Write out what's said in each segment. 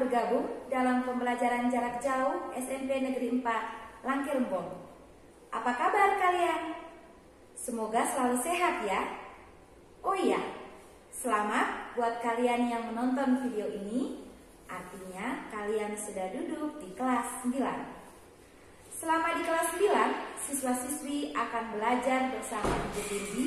bergabung dalam pembelajaran jarak jauh SMP Negeri 4 Langkirembong. Apa kabar kalian? Semoga selalu sehat ya. Oh iya, selamat buat kalian yang menonton video ini. Artinya kalian sudah duduk di kelas 9. Selama di kelas 9, siswa-siswi akan belajar bersama Ibu Tindi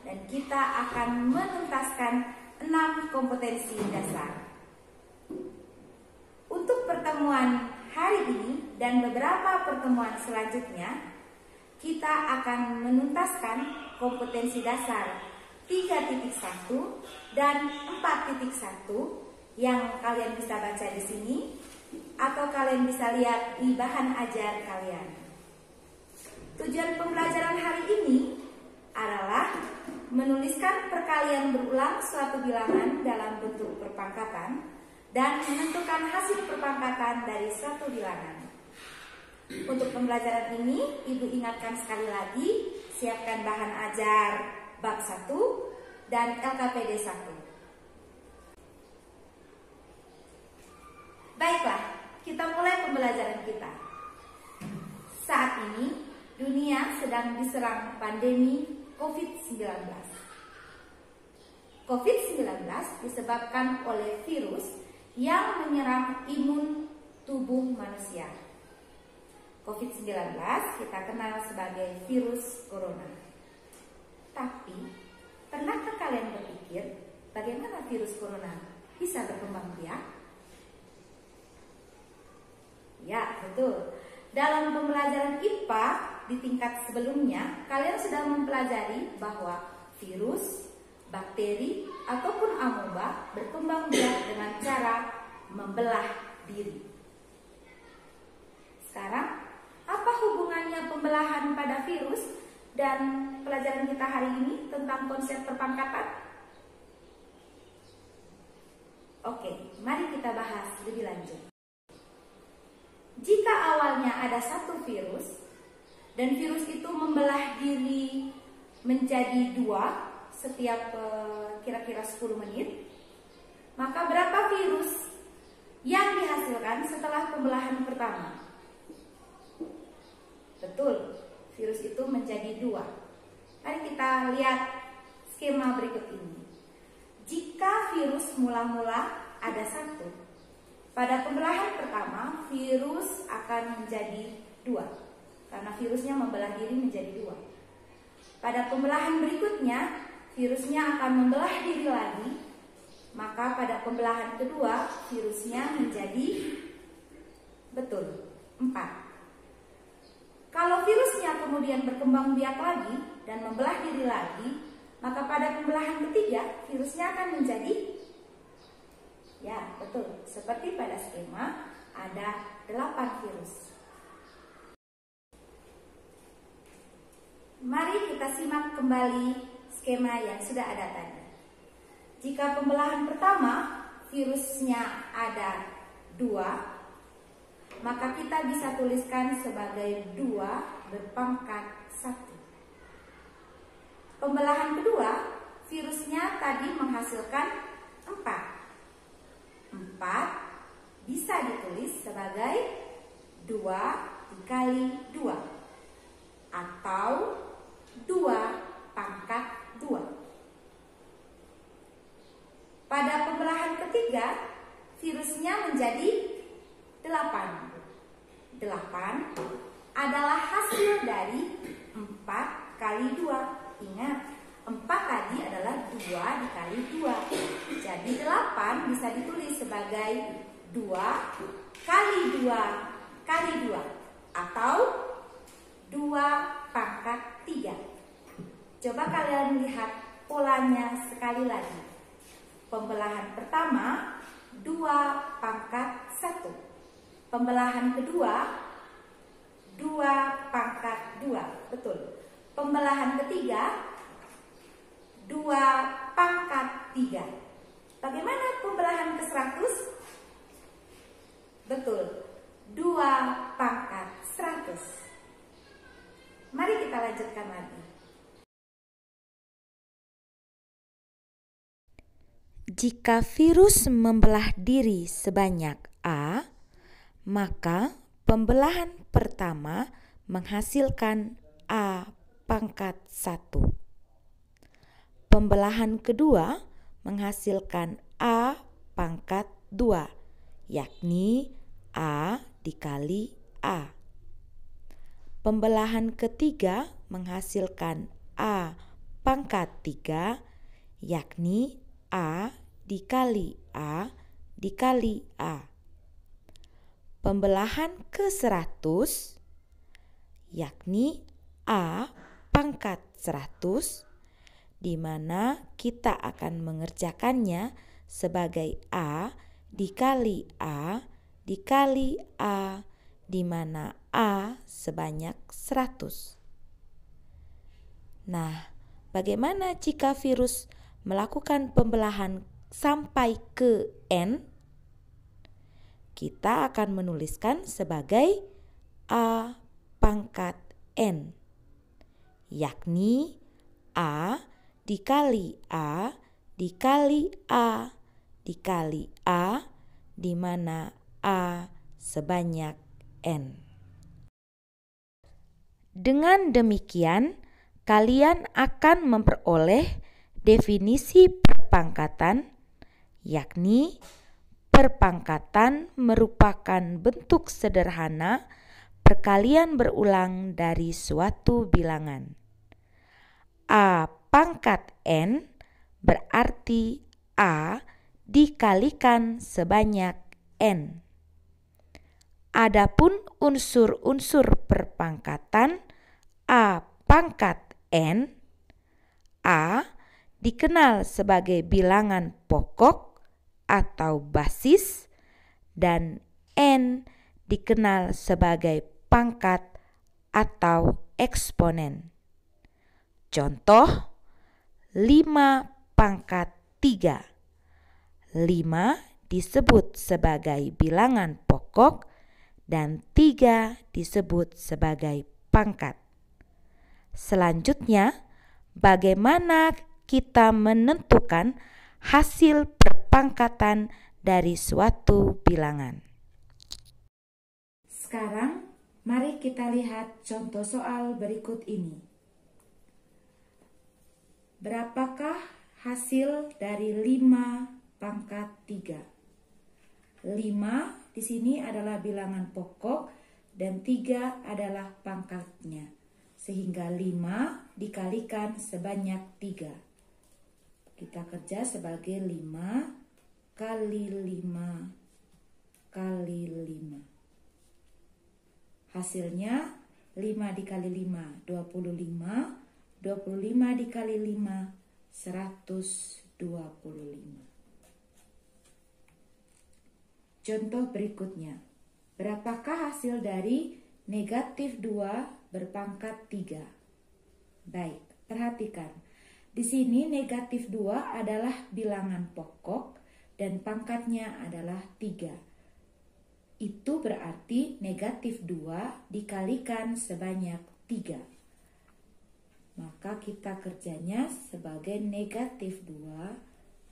dan kita akan menuntaskan 6 kompetensi dasar. Untuk pertemuan hari ini dan beberapa pertemuan selanjutnya, kita akan menuntaskan kompetensi dasar 3.1 dan 4.1 yang kalian bisa baca di sini atau kalian bisa lihat di bahan ajar kalian. Tujuan pembelajaran hari ini adalah menuliskan perkalian berulang suatu bilangan dalam bentuk perpangkatan dan menentukan hasil perpangkatan dari suatu bilangan. Untuk pembelajaran ini, Ibu ingatkan sekali lagi, siapkan bahan ajar bab 1 dan LKPD 1. Baiklah, kita mulai pembelajaran kita. Saat ini, dunia sedang diserang pandemi COVID-19. COVID-19 disebabkan oleh virus yang menyerang imun tubuh manusia. COVID-19 kita kenal sebagai virus corona. Tapi, pernahkah kalian berpikir bagaimana virus corona bisa berkembang biak? Ya, betul. Dalam pembelajaran IPA di tingkat sebelumnya, kalian sudah mempelajari bahwa virus, bakteri, ataupun amoeba berkembang biak dengan cara membelah diri. Sekarang, apa hubungannya pembelahan pada virus dan pelajaran kita hari ini tentang konsep perpangkatan? Oke, mari kita bahas lebih lanjut. Jika awalnya ada satu virus dan virus itu membelah diri menjadi 2 setiap kira-kira 10 menit, maka berapa virus yang dihasilkan setelah pembelahan pertama? Betul, virus itu menjadi 2. Mari kita lihat skema berikut ini. Jika virus mula-mula ada 1, pada pembelahan pertama virus akan menjadi 2 karena virusnya membelah diri menjadi 2. Pada pembelahan berikutnya virusnya akan membelah diri lagi, maka pada pembelahan kedua virusnya menjadi 4. Kalau virusnya kemudian berkembang biak lagi dan membelah diri lagi, maka pada pembelahan ketiga virusnya akan menjadi, ya betul, seperti pada skema ada 8 virus. Mari kita simak kembali skema yang sudah ada tadi. Jika pembelahan pertama virusnya ada 2, maka kita bisa tuliskan sebagai 2 berpangkat 1. Pembelahan kedua virusnya tadi menghasilkan 4. 4 bisa ditulis sebagai 2 dikali 2 atau 2 pangkat 2. Pada pembelahan ketiga virusnya menjadi 8. 8 adalah hasil dari 4 kali 2. Ingat, 4 tadi adalah 2 dikali 2. Jadi 8 bisa ditulis sebagai 2 kali 2 kali 2 atau 2 pangkat 3. Coba kalian lihat polanya sekali lagi. Pembelahan pertama 2 pangkat 1. Pembelahan kedua 2 pangkat 2. Betul. Pembelahan ketiga 2 pangkat 3. Bagaimana pembelahan ke 100? Betul. 2 pangkat 100. Mari kita lanjutkan lagi. Jika virus membelah diri sebanyak A, maka pembelahan pertama menghasilkan A pangkat 1. Pembelahan kedua menghasilkan A pangkat 2, yakni A dikali A. Pembelahan ketiga menghasilkan A pangkat 3, yakni A dikali A dikali A. Pembelahan ke-100, yakni A pangkat 100, di mana kita akan mengerjakannya sebagai A dikali A dikali A, di mana A sebanyak 100. Nah, bagaimana jika virus melakukan pembelahan sampai ke N? Kita akan menuliskan sebagai A pangkat N, yakni A dikali A dikali A dikali A, di mana A sebanyak N. Dengan demikian, kalian akan memperoleh definisi perpangkatan, yakni perpangkatan merupakan bentuk sederhana perkalian berulang dari suatu bilangan. A pangkat N berarti A dikalikan sebanyak N. Adapun unsur-unsur perpangkatan A pangkat N, A dikenal sebagai bilangan pokok atau basis, dan N dikenal sebagai pangkat atau eksponen. Contoh, 5 pangkat 3. 5 disebut sebagai bilangan pokok dan 3 disebut sebagai pangkat. Selanjutnya, bagaimana kita menentukan hasil perpangkatan dari suatu bilangan? Sekarang, mari kita lihat contoh soal berikut ini. Berapakah hasil dari 5 pangkat 3? 5 di sini adalah bilangan pokok dan 3 adalah pangkatnya. Sehingga 5 dikalikan sebanyak 3. Kita kerja sebagai 5 kali 5 kali 5. Hasilnya 5 dikali 5, 25. 25 dikali 5, 125. Contoh berikutnya. Berapakah hasil dari negatif 2 berpangkat 3? Baik, perhatikan. Di sini negatif 2 adalah bilangan pokok dan pangkatnya adalah 3. Itu berarti negatif 2 dikalikan sebanyak 3. Maka kita kerjanya sebagai negatif 2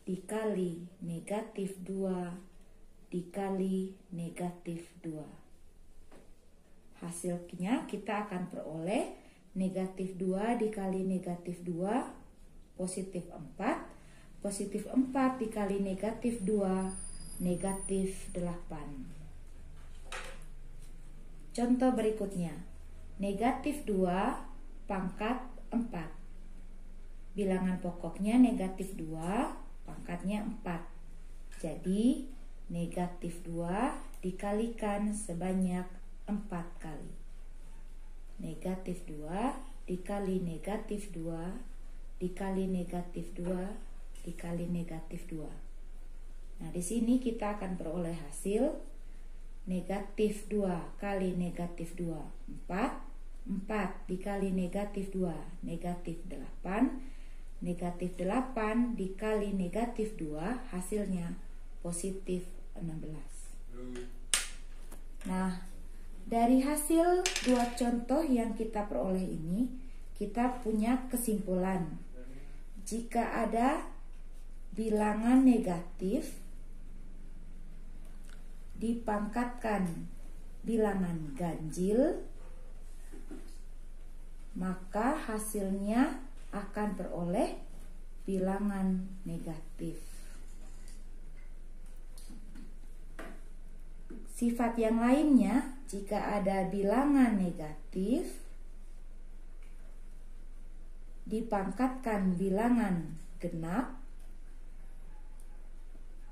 dikali negatif 2 dikali negatif 2. Hasilnya kita akan peroleh negatif 2 dikali negatif 2, positif 4. Positif 4 dikali negatif 2, negatif 8. Contoh berikutnya. Negatif 2 pangkat 4. Bilangan pokoknya negatif 2, pangkatnya 4. Jadi negatif 2 dikalikan sebanyak 4 kali. Negatif 2 dikali negatif 2 dikali negatif 2 dikali negatif 2. Nah, di sini kita akan peroleh hasil negatif 2 kali negatif 2, 4. 4 dikali negatif 2, negatif 8. Negatif 8 dikali negatif 2, hasilnya positif 16. Nah, dari hasil 2 contoh yang kita peroleh ini, kita punya kesimpulan. Jika ada bilangan negatif dipangkatkan bilangan ganjil, maka hasilnya akan beroleh bilangan negatif. Sifat yang lainnya, jika ada bilangan negatif dipangkatkan bilangan genap,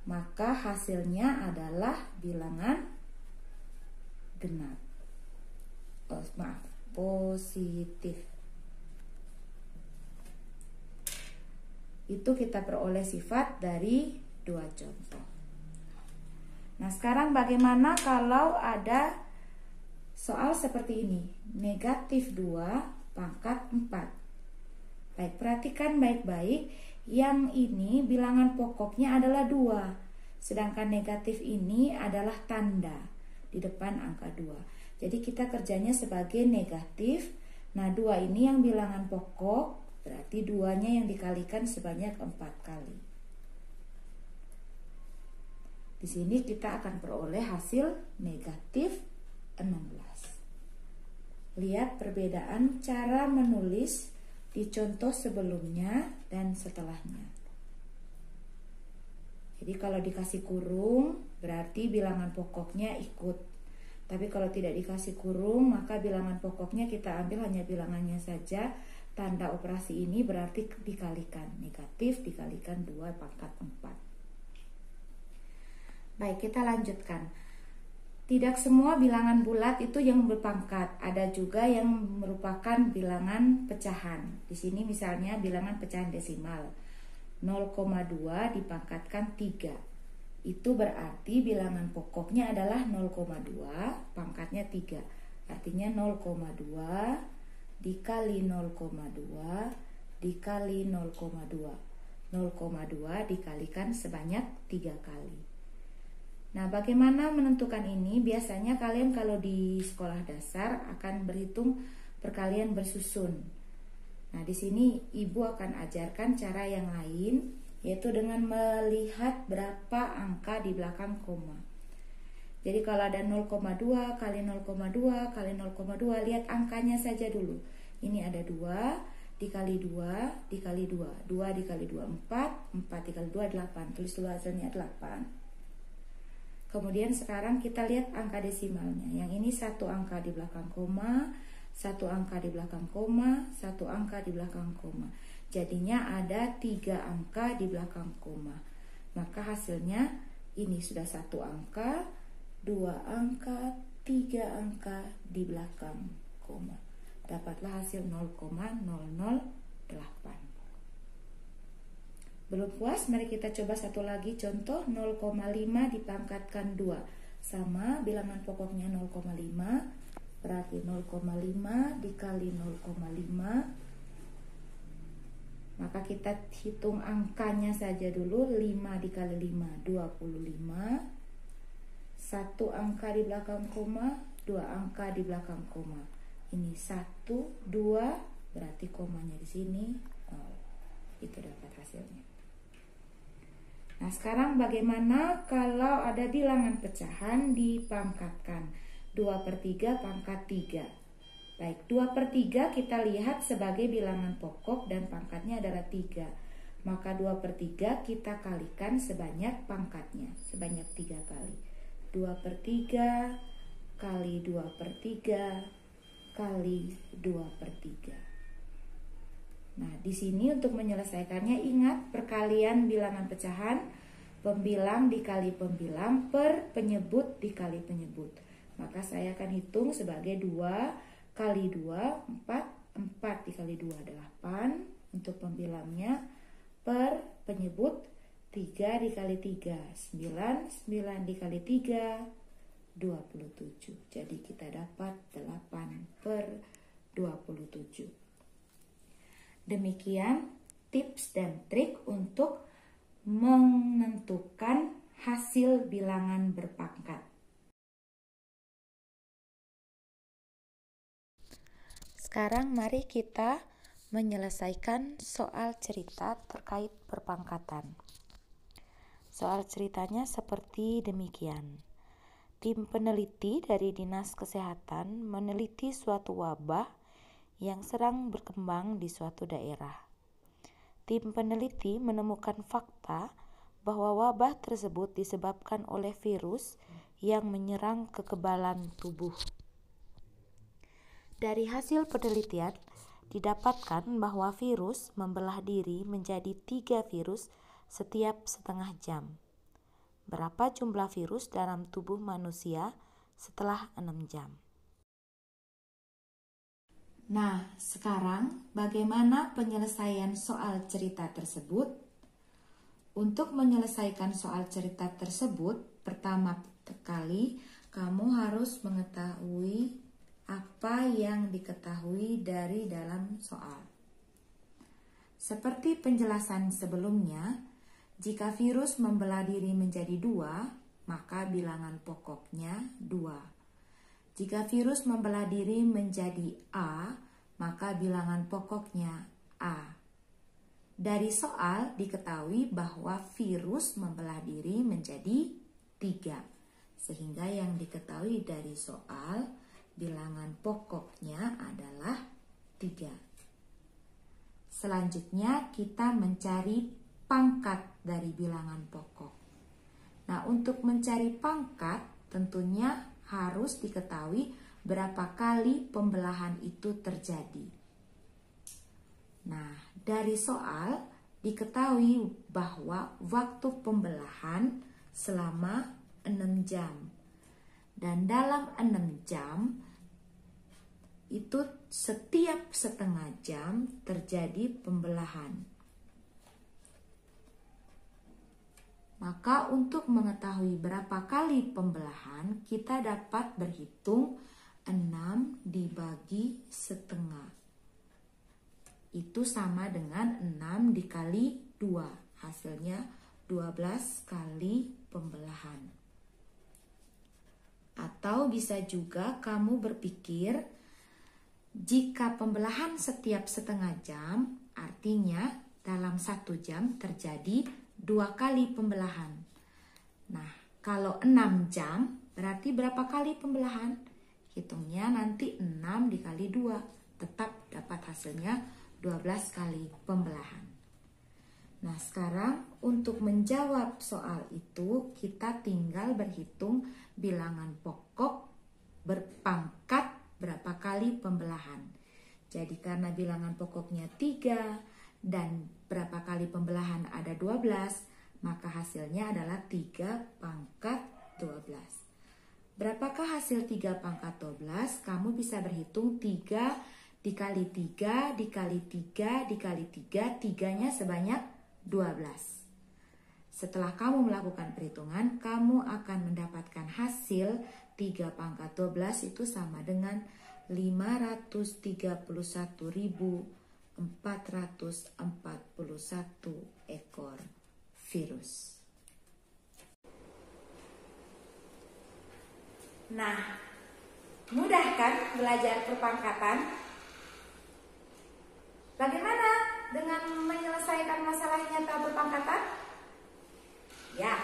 maka hasilnya adalah bilangan genap. Positif. Itu kita peroleh sifat dari dua contoh. Nah, sekarang bagaimana kalau ada soal seperti ini? Negatif 2 pangkat 4. Baik, perhatikan baik-baik. Yang ini bilangan pokoknya adalah 2. Sedangkan negatif ini adalah tanda di depan angka 2. Jadi kita kerjanya sebagai negatif. Nah, 2 ini yang bilangan pokok, berarti 2-nya yang dikalikan sebanyak 4 kali. Di sini kita akan peroleh hasil negatif 16. Lihat perbedaan cara menulis di contoh sebelumnya dan setelahnya. Jadi kalau dikasih kurung berarti bilangan pokoknya ikut. Tapi kalau tidak dikasih kurung maka bilangan pokoknya kita ambil hanya bilangannya saja. Tanda operasi ini berarti dikalikan. Negatif dikalikan 2 pangkat 4. Baik, kita lanjutkan. Tidak semua bilangan bulat itu yang berpangkat, ada juga yang merupakan bilangan pecahan. Di sini misalnya bilangan pecahan desimal. 0,2 dipangkatkan 3. Itu berarti bilangan pokoknya adalah 0,2, pangkatnya 3. Artinya 0,2 dikali 0,2 dikali 0,2. 0,2 dikalikan sebanyak 3 kali. Nah, bagaimana menentukan ini? Biasanya kalian kalau di sekolah dasar akan berhitung perkalian bersusun. Nah, di sini ibu akan ajarkan cara yang lain, yaitu dengan melihat berapa angka di belakang koma. Jadi kalau ada 0,2 kali 0,2 kali 0,2, lihat angkanya saja dulu. Ini ada 2 dikali 2 dikali 2. 2 dikali 2 4, 4 dikali 2 8. Tulis dulu hasilnya 8. Kemudian sekarang kita lihat angka desimalnya. Yang ini 1 angka di belakang koma, 1 angka di belakang koma, 1 angka di belakang koma. Jadinya ada 3 angka di belakang koma. Maka hasilnya ini sudah 1 angka, 2 angka, 3 angka di belakang koma. Dapatlah hasil 0,008. Belum puas, mari kita coba satu lagi contoh. 0,5 dipangkatkan 2. Sama, bilangan pokoknya 0,5. Berarti 0,5 dikali 0,5. Maka kita hitung angkanya saja dulu. 5 dikali 5, 25. 1 angka di belakang koma, 2 angka di belakang koma. Ini 1, 2, berarti komanya di sini 0. Itu dapat hasilnya. Nah, sekarang bagaimana kalau ada bilangan pecahan dipangkatkan? 2/3 pangkat 3. Baik, 2/3 kita lihat sebagai bilangan pokok dan pangkatnya adalah 3. Maka 2/3 kita kalikan sebanyak pangkatnya, sebanyak 3 kali. 2/3 kali 2/3 kali 2/3. Nah, di sini untuk menyelesaikannya ingat perkalian bilangan pecahan, pembilang dikali pembilang per penyebut dikali penyebut. Maka saya akan hitung sebagai 2 kali 2, 4, 4 dikali 2, 8 untuk pembilangnya, per penyebut 3 dikali 3, 9, 9 dikali 3, 27. Jadi kita dapat 8/27. Demikian tips dan trik untuk menentukan hasil bilangan berpangkat. Sekarang mari kita menyelesaikan soal cerita terkait perpangkatan. Soal ceritanya seperti demikian. Tim peneliti dari Dinas Kesehatan meneliti suatu wabah yang sedang berkembang di suatu daerah. Tim peneliti menemukan fakta bahwa wabah tersebut disebabkan oleh virus yang menyerang kekebalan tubuh. Dari hasil penelitian, didapatkan bahwa virus membelah diri menjadi 3 virus setiap setengah jam. Berapa jumlah virus dalam tubuh manusia setelah 6 jam? Nah, sekarang bagaimana penyelesaian soal cerita tersebut? Untuk menyelesaikan soal cerita tersebut, pertama kali kamu harus mengetahui apa yang diketahui dari dalam soal. Seperti penjelasan sebelumnya, jika virus membelah diri menjadi 2, maka bilangan pokoknya 2. Jika virus membelah diri menjadi A, maka bilangan pokoknya A. Dari soal diketahui bahwa virus membelah diri menjadi 3, sehingga yang diketahui dari soal bilangan pokoknya adalah 3. Selanjutnya kita mencari pangkat dari bilangan pokok. Nah, untuk mencari pangkat tentunya harus diketahui berapa kali pembelahan itu terjadi. Nah, dari soal diketahui bahwa waktu pembelahan selama 6 jam. Dan dalam 6 jam itu setiap setengah jam terjadi pembelahan. Maka untuk mengetahui berapa kali pembelahan, kita dapat berhitung 6 dibagi setengah. Itu sama dengan 6 dikali 2, hasilnya 12 kali pembelahan. Atau bisa juga kamu berpikir, jika pembelahan setiap setengah jam, artinya dalam 1 jam terjadi 2 kali pembelahan. Nah, kalau 6 jam berarti berapa kali pembelahan? Hitungnya nanti 6 dikali 2, tetap dapat hasilnya 12 kali pembelahan. Nah, sekarang untuk menjawab soal itu kita tinggal berhitung bilangan pokok berpangkat berapa kali pembelahan. Jadi karena bilangan pokoknya 3 dan berapa kali pembelahan ada 12, maka hasilnya adalah 3 pangkat 12. Berapakah hasil 3 pangkat 12? Kamu bisa berhitung 3 dikali 3 dikali 3 dikali 3, 3-nya sebanyak 12. Setelah kamu melakukan perhitungan, kamu akan mendapatkan hasil 3 pangkat 12 itu sama dengan 531.441 ekor virus. Nah, mudah kan belajar perpangkatan? Bagaimana dengan menyelesaikan masalah nyata perpangkatan? Ya,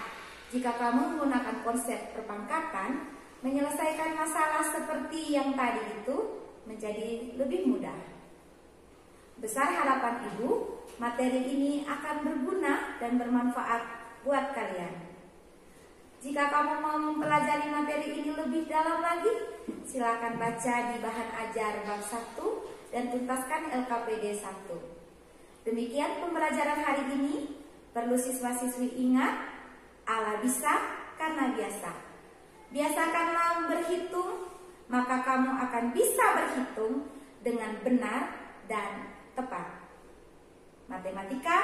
jika kamu menggunakan konsep perpangkatan, menyelesaikan masalah seperti yang tadi itu menjadi lebih mudah. Besar harapan Ibu, materi ini akan berguna dan bermanfaat buat kalian. Jika kamu mau mempelajari materi ini lebih dalam lagi, silakan baca di bahan ajar bab 1 dan tuntaskan LKPD 1. Demikian pembelajaran hari ini. Perlu siswa-siswi ingat, Allah bisa karena biasa. Biasakanlah berhitung, maka kamu akan bisa berhitung dengan benar dan tepat. Matematika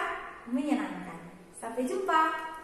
menyenangkan. Sampai jumpa.